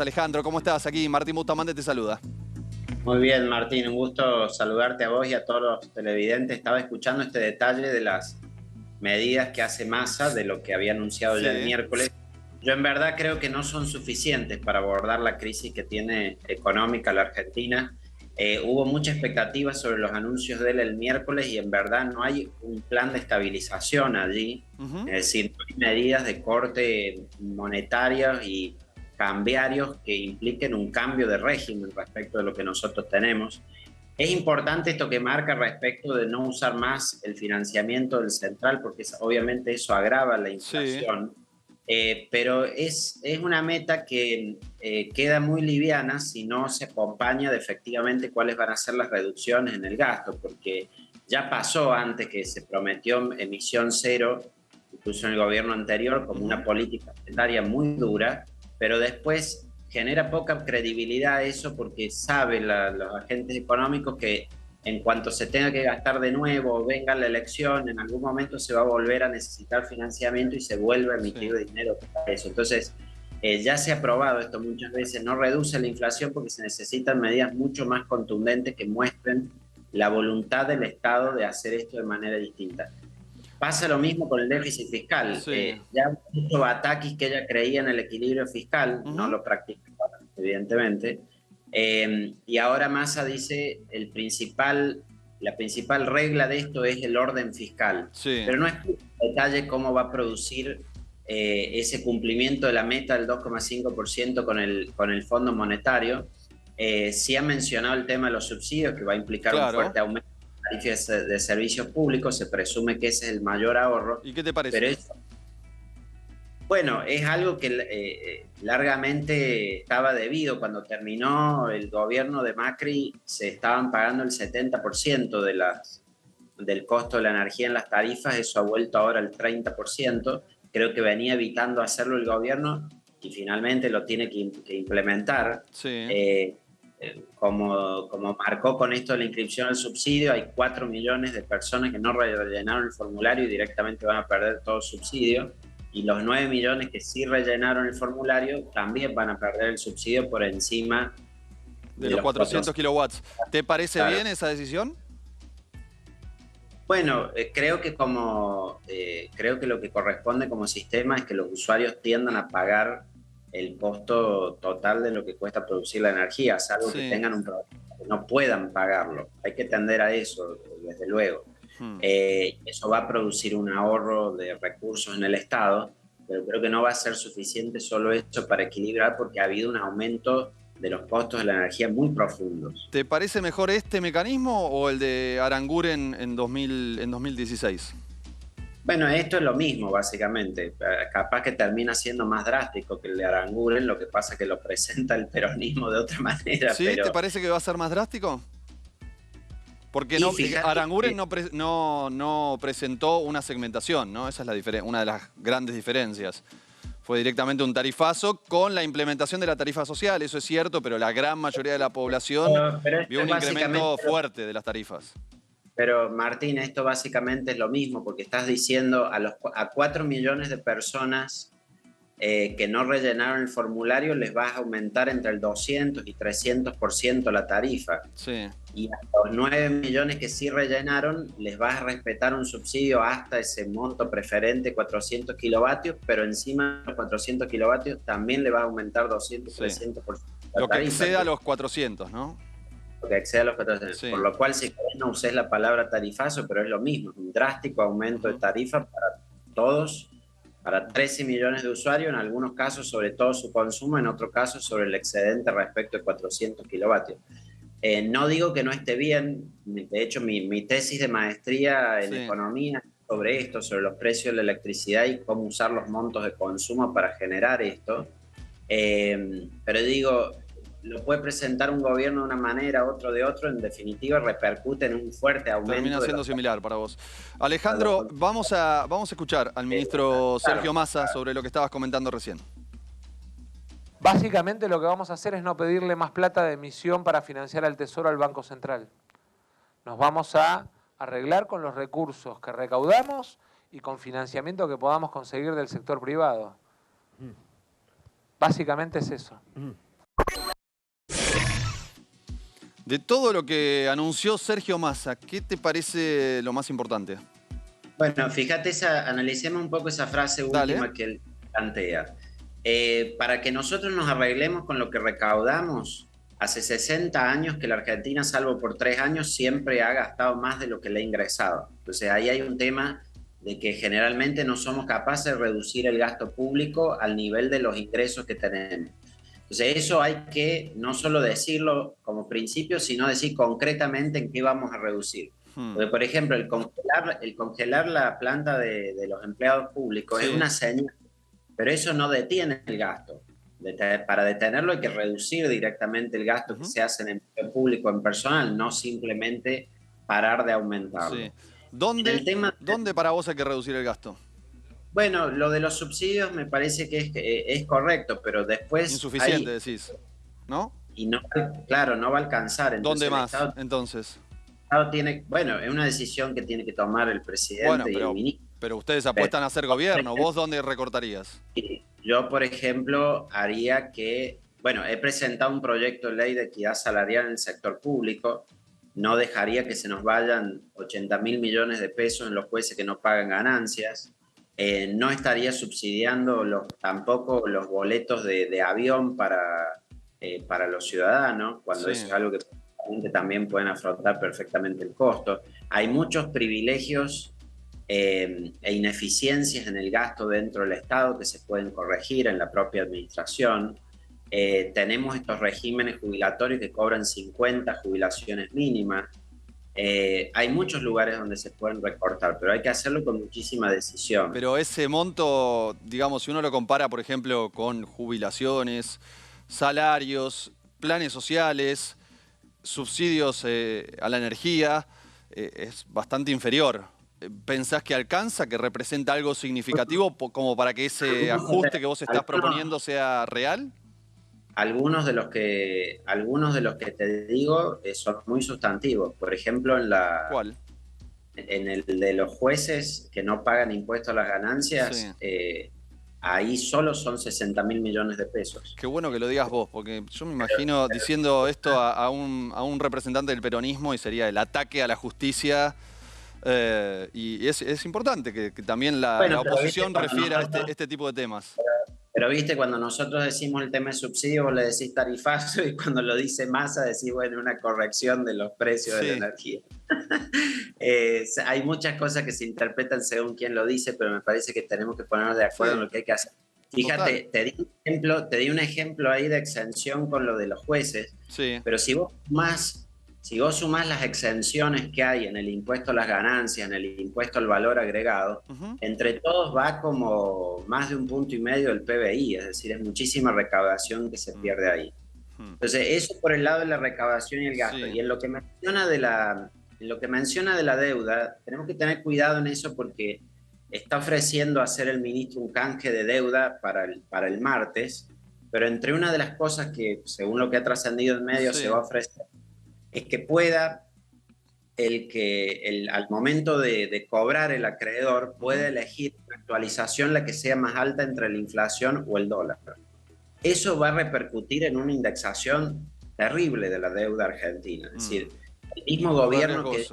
Alejandro, ¿cómo estás? Aquí Martín Bustamante te saluda. Muy bien, Martín, un gusto saludarte a vos y a todos los televidentes. Estaba escuchando este detalle de las medidas que hace Massa, de lo que había anunciado ya el Sí, miércoles. Yo en verdad creo que no son suficientes para abordar la crisis que tiene económica la Argentina. Hubo mucha expectativa sobre los anuncios de él el miércoles y en verdad no hay un plan de estabilización allí. ujú, Es decir, no hay medidas de corte monetarios y cambiarios que impliquen un cambio de régimen respecto de lo que nosotros tenemos. Es importante esto que marca respecto de no usar más el financiamiento del central, porque obviamente eso agrava la sí, inflación, pero es una meta que queda muy liviana si no se acompaña de efectivamente cuáles van a ser las reducciones en el gasto, porque ya pasó antes que se prometió emisión cero, incluso en el gobierno anterior, como una ujú, política monetaria muy dura, pero después genera poca credibilidad eso porque saben los agentes económicos que en cuanto se tenga que gastar de nuevo o venga la elección, en algún momento se va a volver a necesitar financiamiento y se vuelve a sí. emitir dinero para eso. Entonces, ya se ha probado esto muchas veces, no reduce la inflación porque se necesitan medidas mucho más contundentes que muestren la voluntad del Estado de hacer esto de manera distinta. Pasa lo mismo con el déficit fiscal. Sí, Ya mucho Batakis, que ella creía en el equilibrio fiscal, no ujú, lo practica, evidentemente. Y ahora Massa dice la principal regla de esto es el orden fiscal. sí. Pero no explica en detalle cómo va a producir ese cumplimiento de la meta del 2,5% con el Fondo Monetario. Sí ha mencionado el tema de los subsidios, que va a implicar un Claro. fuerte aumento tarifas de servicios públicos, se presume que ese es el mayor ahorro, ¿Y qué te pero parece? bueno, es algo que largamente estaba debido. Cuando terminó el gobierno de Macri, se estaban pagando el 70% del costo de la energía en las tarifas, eso ha vuelto ahora al 30%. Creo que venía evitando hacerlo el gobierno y finalmente lo tiene que implementar. Sí. Eh, como marcó con esto de la inscripción al subsidio, hay 4 millones de personas que no rellenaron el formulario y directamente van a perder todo subsidio. Y los 9 millones que sí rellenaron el formulario también van a perder el subsidio por encima De de los los 400 400. kilowatts. ¿Te parece Claro. bien esa decisión? Bueno, creo que lo que corresponde como sistema es que los usuarios tiendan a pagar el costo total de lo que cuesta producir la energía, salvo que Sí. tengan un problema, que no puedan pagarlo. Hay que tender a eso, desde luego. Hmm. Eso va a producir un ahorro de recursos en el Estado, pero creo que no va a ser suficiente solo eso para equilibrar porque ha habido un aumento de los costos de la energía muy profundos. ¿Te parece mejor este mecanismo o el de Aranguren en 2016? Bueno, esto es lo mismo, básicamente. Capaz que termina siendo más drástico que el de Aranguren, lo que pasa que lo presenta el peronismo de otra manera, ¿Sí? ¿Te pero... parece que va a ser más drástico? Porque Y no, fíjate Aranguren que, no presentó una segmentación, ¿no? Esa es una de las grandes diferencias. Fue directamente un tarifazo con la implementación de la tarifa social, eso es cierto, pero la gran mayoría de la población pero vio esto es un básicamente, incremento fuerte de las tarifas. pero Martín, esto básicamente es lo mismo, porque estás diciendo a 4 millones de personas que no rellenaron el formulario, les vas a aumentar entre el 200 y 300% la tarifa. Sí. Y a los 9 millones que sí rellenaron, les vas a respetar un subsidio hasta ese monto preferente, 400 kilovatios, pero encima de los 400 kilovatios también le vas a aumentar 200, Sí. 300% la Lo que tarifa, exceda a los 400, ¿no? lo que excede a los 400. Por Sí. lo cual, si no uses la palabra tarifazo, pero es lo mismo, es un drástico aumento de Ujú. tarifa para todos, para 13 millones de usuarios, en algunos casos sobre todo su consumo, en otros casos sobre el excedente respecto de 400 kilovatios. No digo que no esté bien, de hecho mi tesis de maestría en Sí. economía sobre esto, sobre los precios de la electricidad y cómo usar los montos de consumo para generar esto. Pero digo, lo puede presentar un gobierno de una manera, otro de otro, en definitiva repercute en un fuerte Termina aumento de siendo los... similar para vos. Alejandro, vamos a escuchar al ministro Claro, Sergio Massa sobre lo que estabas comentando recién. Básicamente lo que vamos a hacer es no pedirle más plata de emisión para financiar al Tesoro al Banco Central. Nos vamos a arreglar con los recursos que recaudamos y con financiamiento que podamos conseguir del sector privado. Básicamente es eso. De todo lo que anunció Sergio Massa, ¿qué te parece lo más importante? Bueno, fíjate, analicemos un poco esa frase Dale. última que él plantea. Para que nosotros nos arreglemos con lo que recaudamos, hace 60 años que la Argentina, salvo por 3 años, siempre ha gastado más de lo que le ha ingresado. Entonces ahí hay un tema de que generalmente no somos capaces de reducir el gasto público al nivel de los ingresos que tenemos. Entonces eso hay que no solo decirlo como principio, sino decir concretamente en qué vamos a reducir. Porque, por ejemplo, el congelar la planta de los empleados públicos es una señal, pero eso no detiene el gasto. Para detenerlo hay que reducir directamente el gasto que se hace en empleo público, en personal, no simplemente parar de aumentarlo. Sí. ¿Dónde para vos hay que reducir el gasto? Bueno, lo de los subsidios me parece que es correcto, pero después... Insuficiente, decís, ¿no? Y no, claro, no va a alcanzar. ¿Dónde Entonces, más, entonces? Bueno, es una decisión que tiene que tomar el presidente y el ministro. Pero ustedes apuestan a ser gobierno. ¿Vos dónde recortarías? Yo, por ejemplo, haría que... Bueno, he presentado un proyecto de ley de equidad salarial en el sector público. No dejaría que se nos vayan 80.000 millones de pesos en los jueces que no pagan ganancias. No estaría subsidiando tampoco los boletos de avión para los ciudadanos, cuando eso es algo que también pueden afrontar perfectamente el costo. Hay muchos privilegios e ineficiencias en el gasto dentro del Estado que se pueden corregir en la propia administración. Tenemos estos regímenes jubilatorios que cobran 50 jubilaciones mínimas. Hay muchos lugares donde se pueden recortar, pero hay que hacerlo con muchísima decisión. Pero ese monto, digamos, si uno lo compara, por ejemplo, con jubilaciones, salarios, planes sociales, subsidios a la energía, es bastante inferior. ¿Pensás que alcanza, que representa algo significativo como para que ese ajuste que vos estás proponiendo sea real? Algunos de los que te digo son muy sustantivos. Por ejemplo, ¿Cuál? En el de los jueces que no pagan impuestos a las ganancias, ahí solo son 60.000 millones de pesos. Qué bueno que lo digas vos, porque yo me imagino diciendo esto a un representante del peronismo y sería el ataque a la justicia. Y es importante que también la oposición refiera a este tipo de temas. Pero viste, cuando nosotros decimos el tema de subsidio, vos le decís tarifazo, y cuando lo dice Massa decís, bueno, una corrección de los precios de la energía. Hay muchas cosas que se interpretan según quién lo dice, pero me parece que tenemos que ponernos de acuerdo en lo que hay que hacer. Fíjate, te di un ejemplo ahí de exención con lo de los jueces, pero si vos sumás las exenciones que hay en el impuesto a las ganancias, en el impuesto al valor agregado, entre todos va como más de 1,5 puntos del PBI, es decir, es muchísima recaudación que se pierde ahí. Entonces, eso por el lado de la recaudación y el gasto. Y en lo que menciona de la deuda, tenemos que tener cuidado en eso porque está ofreciendo hacer el ministro un canje de deuda para el martes, pero entre una de las cosas que, según lo que ha trascendido en medio, se va a ofrecer, es que pueda al momento de cobrar el acreedor puede elegir la actualización la que sea más alta entre la inflación o el dólar. Eso va a repercutir en una indexación terrible de la deuda argentina. Es decir, el mismo gobierno que...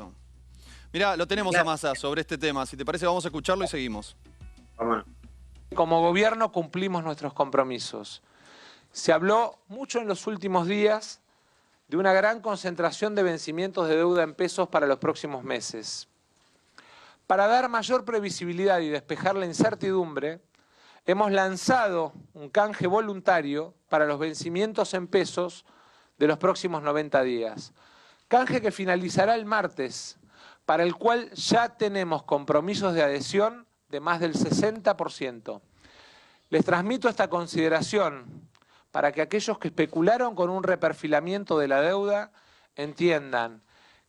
Mirá, lo tenemos a Massa sobre este tema. Si te parece, vamos a escucharlo y seguimos. Vamos. Como gobierno cumplimos nuestros compromisos. Se habló mucho en los últimos días de una gran concentración de vencimientos de deuda en pesos para los próximos meses. Para dar mayor previsibilidad y despejar la incertidumbre, hemos lanzado un canje voluntario para los vencimientos en pesos de los próximos 90 días. Canje que finalizará el martes, para el cual ya tenemos compromisos de adhesión de más del 60%. Les transmito esta consideración para que aquellos que especularon con un reperfilamiento de la deuda entiendan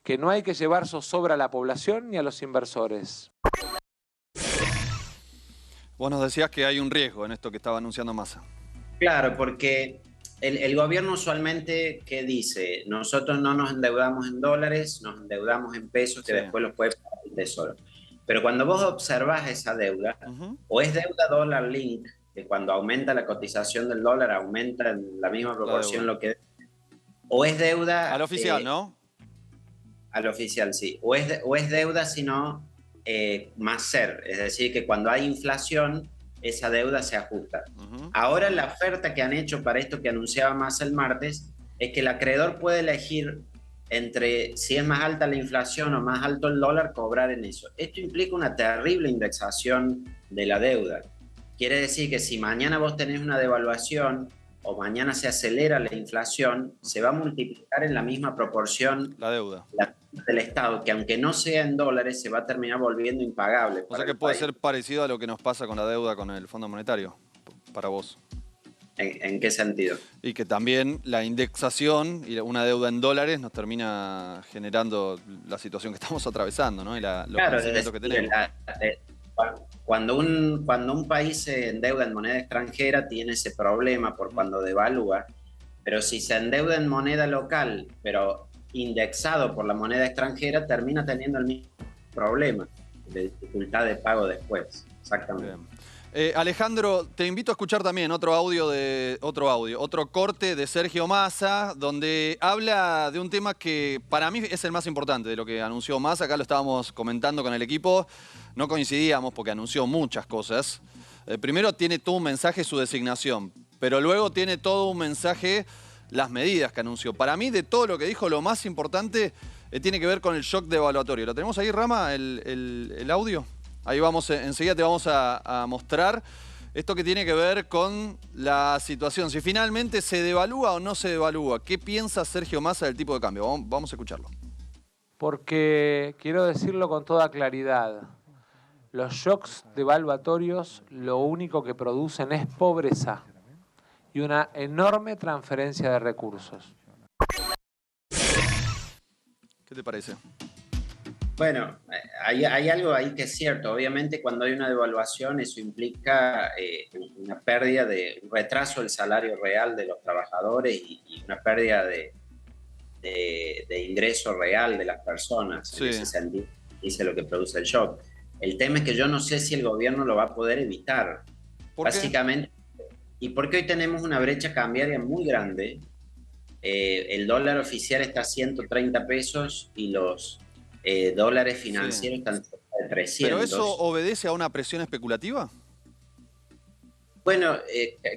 que no hay que llevar zozobra a la población ni a los inversores. Vos nos decías que hay un riesgo en esto que estaba anunciando Massa. Claro, porque el gobierno usualmente, ¿qué dice? Nosotros no nos endeudamos en dólares, nos endeudamos en pesos que después los puede pagar el Tesoro. Pero cuando vos observás esa deuda, o es deuda dólar link, que cuando aumenta la cotización del dólar aumenta en la misma proporción lo que... O es deuda... Al oficial, ¿no? Al oficial, sí. O es deuda, sino más ser. Es decir, que cuando hay inflación, esa deuda se ajusta. Ahora la oferta que han hecho para esto que anunciaba Massa el martes es que el acreedor puede elegir entre si es más alta la inflación o más alto el dólar, cobrar en eso. Esto implica una terrible indexación de la deuda. Quiere decir que si mañana vos tenés una devaluación o mañana se acelera la inflación, se va a multiplicar en la misma proporción la deuda del Estado, que aunque no sea en dólares, se va a terminar volviendo impagable. O sea que puede ser parecido a lo que nos pasa con la deuda con el Fondo Monetario, para vos. ¿En qué sentido? Y que también la indexación y una deuda en dólares nos termina generando la situación que estamos atravesando, ¿no? Y los vencimientos que tenemos. Cuando un país se endeuda en moneda extranjera, tiene ese problema por cuando devalúa, pero si se endeuda en moneda local, pero indexado por la moneda extranjera, termina teniendo el mismo problema de dificultad de pago después. Exactamente. Alejandro, te invito a escuchar también otro corte de Sergio Massa, donde habla de un tema que para mí es el más importante de lo que anunció Massa. Acá lo estábamos comentando con el equipo, no coincidíamos porque anunció muchas cosas. Primero tiene todo un mensaje su designación, pero luego tiene todo un mensaje las medidas que anunció. Para mí, de todo lo que dijo, lo más importante tiene que ver con el shock devaluatorio. ¿Lo tenemos ahí, Rama, el audio? Ahí vamos, enseguida te vamos a mostrar esto que tiene que ver con la situación. Si finalmente se devalúa o no se devalúa, ¿qué piensa Sergio Massa del tipo de cambio? Vamos a escucharlo. Porque quiero decirlo con toda claridad, los shocks devaluatorios lo único que producen es pobreza y una enorme transferencia de recursos. ¿Qué te parece? Bueno, hay algo ahí que es cierto. Obviamente, cuando hay una devaluación, eso implica una pérdida un retraso del salario real de los trabajadores y una pérdida de ingreso real de las personas. Sí. En ese sentido, dice lo que produce el shock. El tema es que yo no sé si el gobierno lo va a poder evitar. Básicamente, y porque hoy tenemos una brecha cambiaria muy grande. El dólar oficial está a 130 pesos y los dólares financieros están de 300. ¿Pero eso obedece a una presión especulativa? Bueno,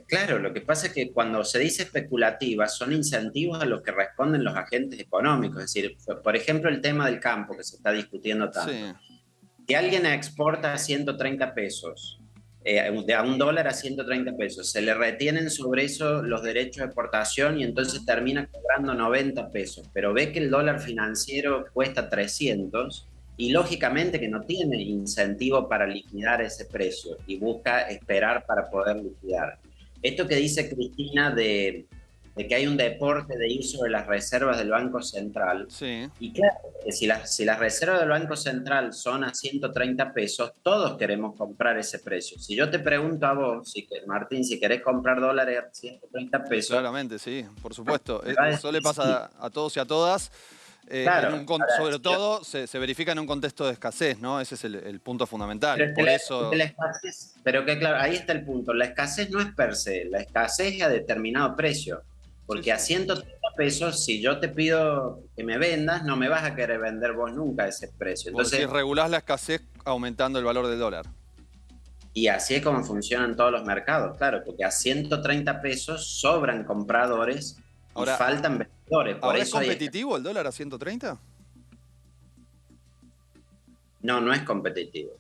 claro, lo que pasa es que cuando se dice especulativa son incentivos a los que responden los agentes económicos. Es decir, por ejemplo, el tema del campo que se está discutiendo tanto. Sí. Si alguien exporta a 130 pesos, a un dólar a 130 pesos, se le retienen sobre eso los derechos de exportación y entonces termina cobrando 90 pesos, pero ve que el dólar financiero cuesta 300 y lógicamente que no tiene incentivo para liquidar ese precio y busca esperar para poder liquidar. Esto que dice Cristina de que hay un deporte de ir sobre las reservas del Banco Central. Sí. Y claro, si las reservas del Banco Central son a 130 pesos, todos queremos comprar ese precio. Si yo te pregunto a vos, Martín, si querés comprar dólares a 130 pesos... Claramente, sí, por supuesto. Eso le pasa a todos y a todas. Claro, sobre todo se verifica en un contexto de escasez, ¿no? Ese es el punto fundamental. Pero claro, ahí está el punto. La escasez no es per se, la escasez es a determinado precio. Porque a 130 pesos, si yo te pido que me vendas, no me vas a querer vender vos nunca a ese precio. Entonces, si regulás la escasez aumentando el valor del dólar. Y así es como funcionan todos los mercados, claro, porque a 130 pesos sobran compradores y faltan vendedores. ¿Ahora es competitivo el dólar a 130? No, no es competitivo.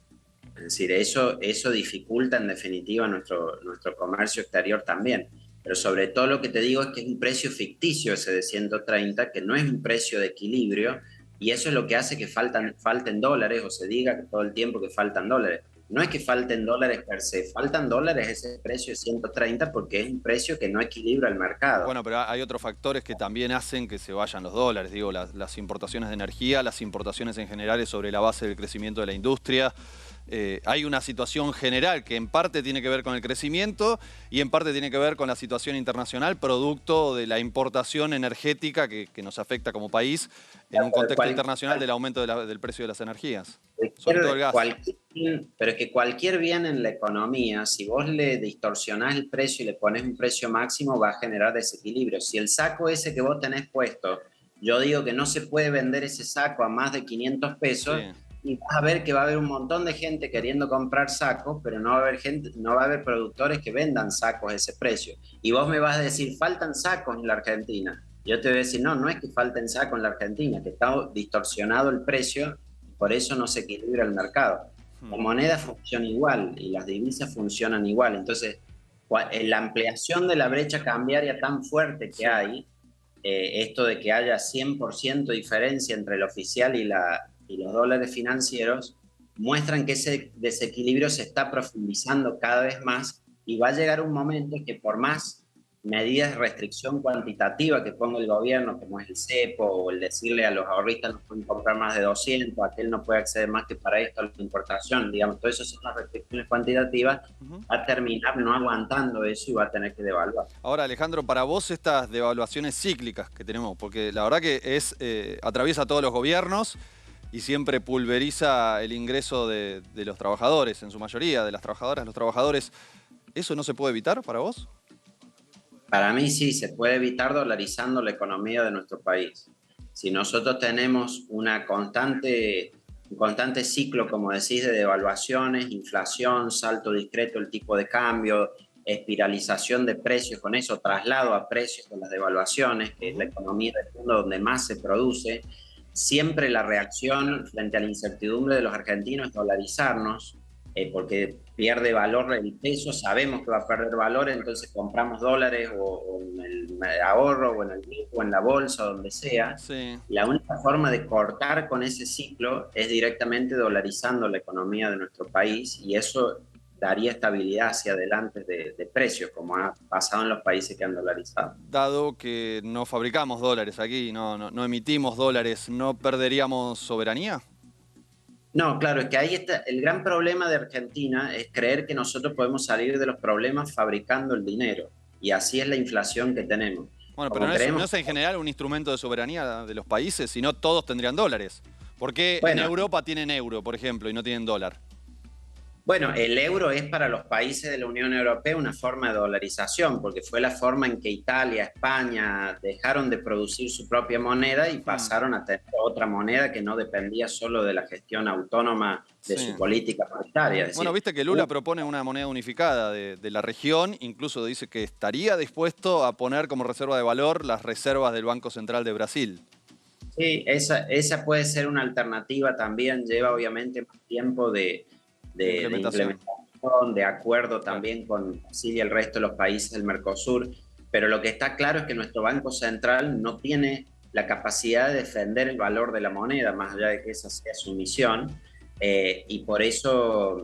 Es decir, eso dificulta en definitiva nuestro comercio exterior también. Pero sobre todo lo que te digo es que es un precio ficticio ese de 130, que no es un precio de equilibrio, y eso es lo que hace que falten dólares, o se diga todo el tiempo que faltan dólares. No es que falten dólares per se, faltan dólares ese precio de 130 porque es un precio que no equilibra el mercado. Bueno, pero hay otros factores que también hacen que se vayan los dólares. Digo, las importaciones de energía, las importaciones en general es sobre la base del crecimiento de la industria. Hay una situación general que en parte tiene que ver con el crecimiento y en parte tiene que ver con la situación internacional, producto de la importación energética que nos afecta como país en un contexto internacional del aumento del precio de las energías, sobre todo el gas. pero es que cualquier bien en la economía, si vos le distorsionás el precio y le pones un precio máximo, va a generar desequilibrio. Si el saco ese que vos tenés puesto, yo digo que no se puede vender ese saco a más de 500 pesos, Sí. y vas a ver que va a haber un montón de gente queriendo comprar sacos, pero no va a haber gente, no va a haber productores que vendan sacos a ese precio. Y vos me vas a decir, faltan sacos en la Argentina. Yo te voy a decir, no, no es que falten sacos en la Argentina, que está distorsionado el precio, por eso no se equilibra el mercado. La moneda funciona igual y las divisas funcionan igual. Entonces, la ampliación de la brecha cambiaria tan fuerte que hay, esto de que haya 100% diferencia entre el oficial y los dólares financieros, muestran que ese desequilibrio se está profundizando cada vez más y va a llegar un momento que por más medidas de restricción cuantitativa que ponga el gobierno, como es el cepo, o el decirle a los ahorristas no pueden comprar más de 200, aquel no puede acceder más que para esto a la importación, digamos, todo eso son las restricciones cuantitativas, va a terminar no aguantando eso y va a tener que devaluar. Ahora, Alejandro, para vos estas devaluaciones cíclicas que tenemos, porque la verdad que atraviesa todos los gobiernos y siempre pulveriza el ingreso de los trabajadores, en su mayoría, de las trabajadoras, los trabajadores, ¿eso no se puede evitar para vos? Para mí sí, se puede evitar dolarizando la economía de nuestro país. Si nosotros tenemos un constante ciclo, como decís, de devaluaciones, inflación, salto discreto del tipo de cambio, espiralización de precios con eso, traslado a precios con las devaluaciones, que es la economía del mundo donde más se produce, siempre la reacción frente a la incertidumbre de los argentinos es dolarizarnos, porque pierde valor el peso, sabemos que va a perder valor, entonces compramos dólares o en el ahorro o en el banco o en la bolsa, donde sea. Sí. La única forma de cortar con ese ciclo es directamente dolarizando la economía de nuestro país, y eso daría estabilidad hacia adelante de precios, como ha pasado en los países que han dolarizado. Dado que no fabricamos dólares aquí, no emitimos dólares, ¿no perderíamos soberanía? No, claro, es que ahí está el gran problema de Argentina, es creer que nosotros podemos salir de los problemas fabricando el dinero, y así es la inflación que tenemos. Bueno, Como pero no creemos, es en general un instrumento de soberanía de los países, sino todos tendrían dólares. ¿Por qué en bueno, Europa tienen euro, por ejemplo, y no tienen dólar? Bueno, el euro es para los países de la Unión Europea una forma de dolarización, porque fue la forma en que Italia, España dejaron de producir su propia moneda y pasaron a tener otra moneda que no dependía solo de la gestión autónoma de Sí. su política monetaria. Es Bueno, decir, viste que Lula propone una moneda unificada de la región, incluso dice que estaría dispuesto a poner como reserva de valor las reservas del Banco Central de Brasil. sí, esa puede ser una alternativa también, lleva obviamente más tiempo de Implementación. implementación, de acuerdo también con Brasil y el resto de los países del Mercosur, pero lo que está claro es que nuestro Banco Central no tiene la capacidad de defender el valor de la moneda, más allá de que esa sea su misión, y por eso,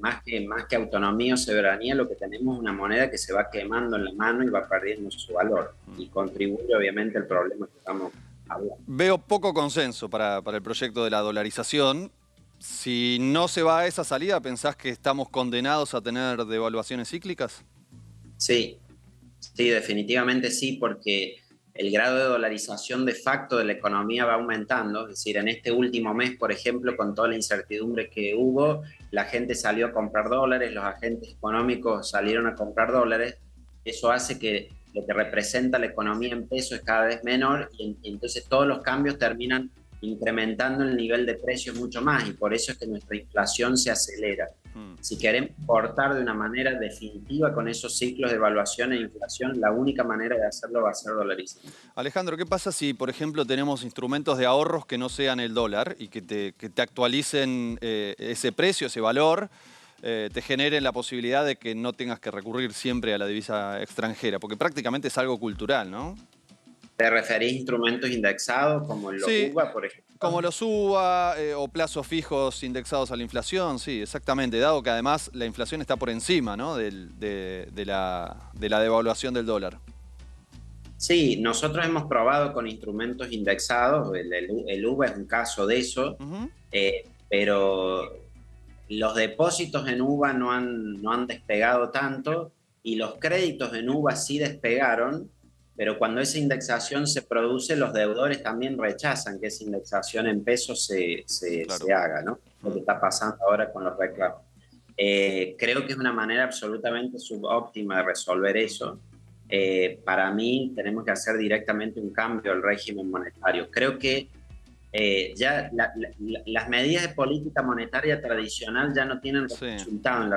más que autonomía o soberanía, lo que tenemos es una moneda que se va quemando en la mano y va perdiendo su valor, y contribuye obviamente al problema que estamos hablando. Veo poco consenso para el proyecto de la dolarización. Si no se va a esa salida, ¿pensás que estamos condenados a tener devaluaciones cíclicas? Sí, sí, definitivamente sí, porque el grado de dolarización de facto de la economía va aumentando. Es decir, en este último mes, por ejemplo, con toda la incertidumbre que hubo, la gente salió a comprar dólares, los agentes económicos salieron a comprar dólares. Eso hace que lo que representa la economía en pesos es cada vez menor, y entonces todos los cambios terminan incrementando el nivel de precios mucho más, y por eso es que nuestra inflación se acelera. Si queremos cortar de una manera definitiva con esos ciclos de evaluación e inflación, la única manera de hacerlo va a ser dolarizando. Alejandro, ¿qué pasa si, por ejemplo, tenemos instrumentos de ahorros que no sean el dólar y que te actualicen ese precio, ese valor, te generen la posibilidad de que no tengas que recurrir siempre a la divisa extranjera? Porque prácticamente es algo cultural, ¿no? ¿Te referís a instrumentos indexados como los Sí, UVA, por ejemplo? como los UVA o plazos fijos indexados a la inflación, sí, exactamente, dado que además la inflación está por encima, ¿no?, de la devaluación del dólar. Sí, nosotros hemos probado con instrumentos indexados, el UVA es un caso de eso, pero los depósitos en UVA no han despegado tanto, y los créditos en UVA sí despegaron, pero cuando esa indexación se produce, los deudores también rechazan que esa indexación en pesos Claro. se haga, ¿no? Lo que está pasando ahora con los reclamos. Creo que es una manera absolutamente subóptima de resolver eso. Para mí tenemos que hacer directamente un cambio al régimen monetario. Creo que ya las medidas de política monetaria tradicional ya no tienen Sí. resultado.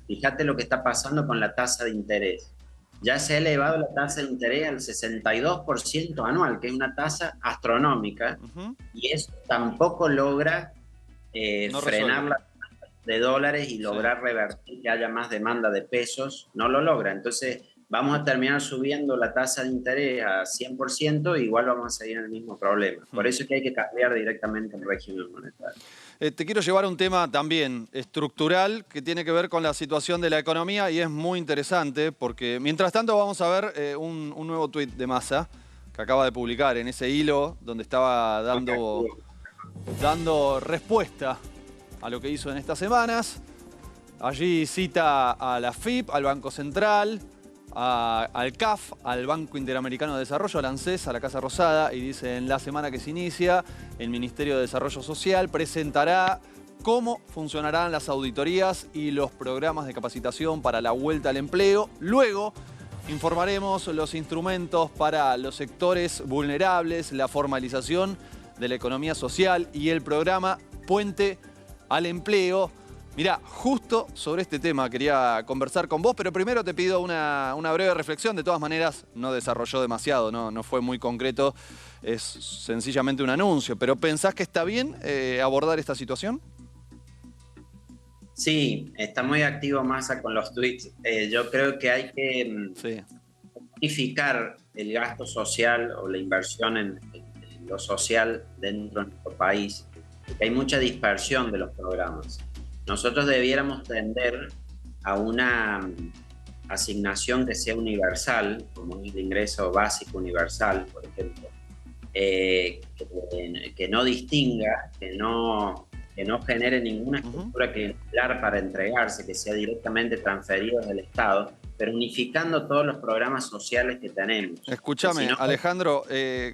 Fíjate lo que está pasando con la tasa de interés. Ya se ha elevado la tasa de interés al 62% anual, que es una tasa astronómica, y eso tampoco logra No frenar resuelve. la de dólares y Sí. lograr revertir que haya más demanda de pesos, no lo logra. Entonces vamos a terminar subiendo la tasa de interés a 100%, igual vamos a seguir en el mismo problema. Por eso es que hay que cambiar directamente el régimen monetario. Te quiero llevar a un tema también estructural que tiene que ver con la situación de la economía y es muy interesante porque mientras tanto vamos a ver un nuevo tuit de Massa que acaba de publicar en ese hilo donde estaba dando respuesta a lo que hizo en estas semanas. Allí cita a la FIP, al Banco Central, al CAF, al Banco Interamericano de Desarrollo, al ANSES, a la Casa Rosada, y dice: en la semana que se inicia, el Ministerio de Desarrollo Social presentará cómo funcionarán las auditorías y los programas de capacitación para la vuelta al empleo. Luego informaremos los instrumentos para los sectores vulnerables, la formalización de la economía social y el programa Puente al Empleo. Mirá, justo sobre este tema quería conversar con vos, pero primero te pido una breve reflexión. De todas maneras, no desarrolló demasiado, no fue muy concreto, es sencillamente un anuncio. ¿Pero pensás que está bien abordar esta situación? Sí, está muy activo Massa con los tweets. Yo creo que hay que Sí. unificar el gasto social o la inversión en lo social dentro de nuestro país, porque hay mucha dispersión de los programas. Nosotros debiéramos tender a una asignación que sea universal, como el ingreso básico universal, por ejemplo, que no distinga, que no genere ninguna estructura clientelar para entregarse, que sea directamente transferido del Estado, pero unificando todos los programas sociales que tenemos. Escúchame, Si no, Alejandro,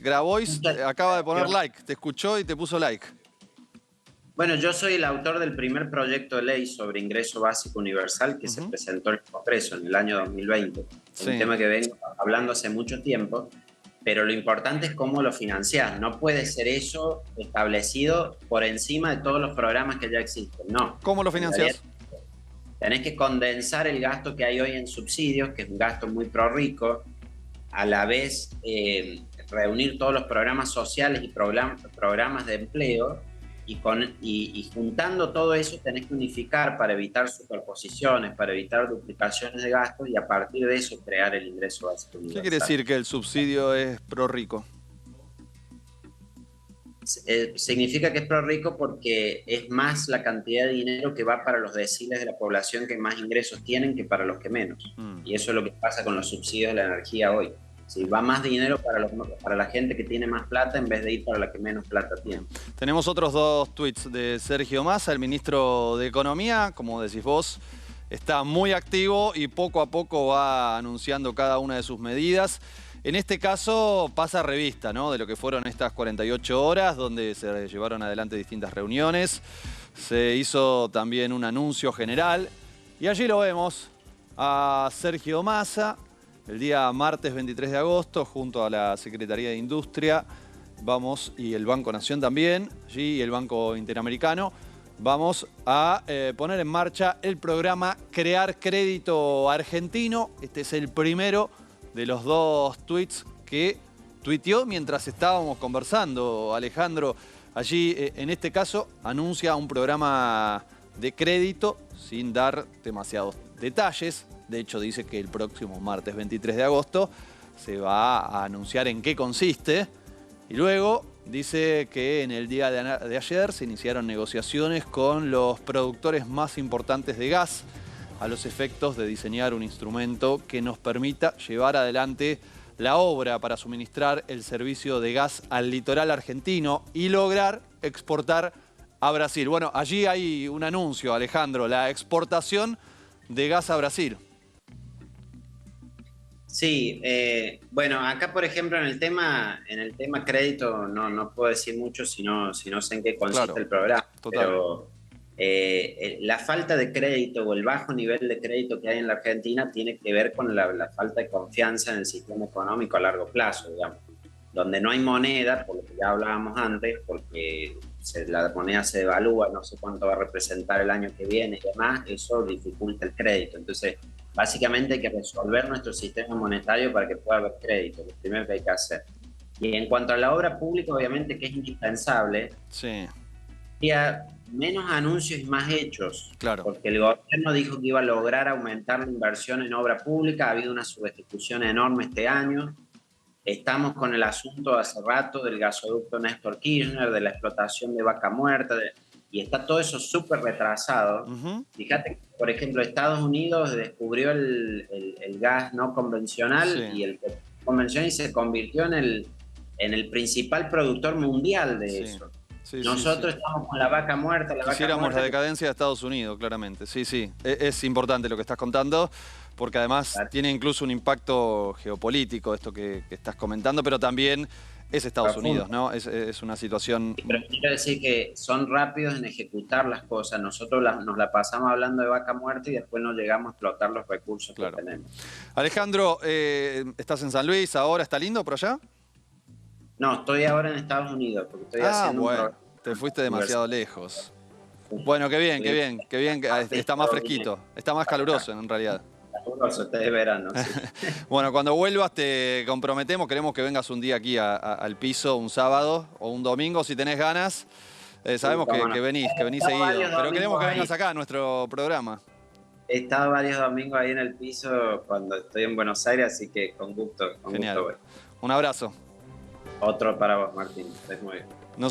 Grabois acaba de poner like, te escuchó y te puso like. bueno, yo soy el autor del primer proyecto de ley sobre ingreso básico universal que se presentó en el Congreso en el año 2020. Sí. Un tema que vengo hablando hace mucho tiempo, pero lo importante es cómo lo financiás. No puede ser eso establecido por encima de todos los programas que ya existen, no. ¿Cómo lo financiás? Tenés que condensar el gasto que hay hoy en subsidios, que es un gasto muy prorrico, a la vez reunir todos los programas sociales y programas de empleo, y juntando todo eso tenés que unificar para evitar superposiciones, para evitar duplicaciones de gastos, y a partir de eso crear el ingreso básico universal. ¿Qué quiere decir que el subsidio es prorrico? Significa que es prorrico porque es más la cantidad de dinero que va para los deciles de la población que más ingresos tienen que para los que menos. Y eso es lo que pasa con los subsidios de la energía hoy. Si va más dinero para la gente que tiene más plata en vez de ir para la que menos plata tiene. Tenemos otros dos tweets de Sergio Massa, el ministro de Economía, como decís vos, está muy activo y poco a poco va anunciando cada una de sus medidas. En este caso pasa revista, ¿no?, de lo que fueron estas 48 horas, donde se llevaron adelante distintas reuniones. Se hizo también un anuncio general y allí lo vemos a Sergio Massa el día martes 23 de agosto junto a la Secretaría de Industria. Vamos, y el Banco Nación también, allí, y el Banco Interamericano. Vamos a poner en marcha el programa Crear Crédito Argentino. Este es el primero de los dos tweets que tuiteó mientras estábamos conversando, Alejandro. Allí, en este caso, anuncia un programa de crédito sin dar demasiados detalles. De hecho, dice que el próximo martes 23 de agosto se va a anunciar en qué consiste. Y luego dice que en el día de ayer se iniciaron negociaciones con los productores más importantes de gas a los efectos de diseñar un instrumento que nos permita llevar adelante la obra para suministrar el servicio de gas al litoral argentino y lograr exportar a Brasil. Bueno, allí hay un anuncio, Alejandro, la exportación de gas a Brasil. Sí, bueno, acá por ejemplo en el tema crédito no puedo decir mucho si no sé en qué consiste Claro, el programa, total. pero la falta de crédito o el bajo nivel de crédito que hay en la Argentina tiene que ver con la falta de confianza en el sistema económico a largo plazo, digamos, donde no hay moneda, por lo que ya hablábamos antes, porque la moneda se devalúa, no sé cuánto va a representar el año que viene y demás, eso dificulta el crédito. Entonces, básicamente hay que resolver nuestro sistema monetario para que pueda haber crédito, lo primero que hay que hacer. Y en cuanto a la obra pública, obviamente que es indispensable, Sí, había menos anuncios y más hechos, claro. porque el gobierno dijo que iba a lograr aumentar la inversión en obra pública, ha habido una subejecución enorme este año, estamos con el asunto hace rato del gasoducto Néstor Kirchner, de la explotación de Vaca Muerta, y está todo eso súper retrasado. Ujú. Fíjate que, por ejemplo, Estados Unidos descubrió el gas no convencional Sí, y el convencional y se convirtió en el principal productor mundial de sí, eso. sí, sí, sí. Nosotros estamos con la vaca muerta, Quisiéramos la decadencia de Estados Unidos, claramente. Sí, sí. Es importante lo que estás contando, porque además tiene incluso un impacto geopolítico esto que estás comentando, pero también es Estados Unidos, ¿no? Es una situación... Pero quiero decir que son rápidos en ejecutar las cosas. Nosotros nos la pasamos hablando de vaca muerta y después no llegamos a explotar los recursos Claro. que tenemos. Alejandro, ¿estás en San Luis ahora? ¿Está lindo por allá? No, estoy ahora en Estados Unidos porque estoy Ah, haciendo un bueno, programa te fuiste en la demasiado universidad. lejos. Bueno, qué bien, qué bien, qué bien. Está más fresquito, está más caluroso en realidad. Ustedes verán, ¿no? Sí. Bueno, cuando vuelvas te comprometemos, queremos que vengas un día aquí al piso, un sábado o un domingo, si tenés ganas. Sabemos Cómo no. que venís Estado seguido, varios pero queremos domingos que ahí. vengas acá a nuestro programa. He estado varios domingos ahí en el piso cuando estoy en Buenos Aires, así que con gusto Genial. voy. Un abrazo. Otro para vos, Martín. Estés muy bien.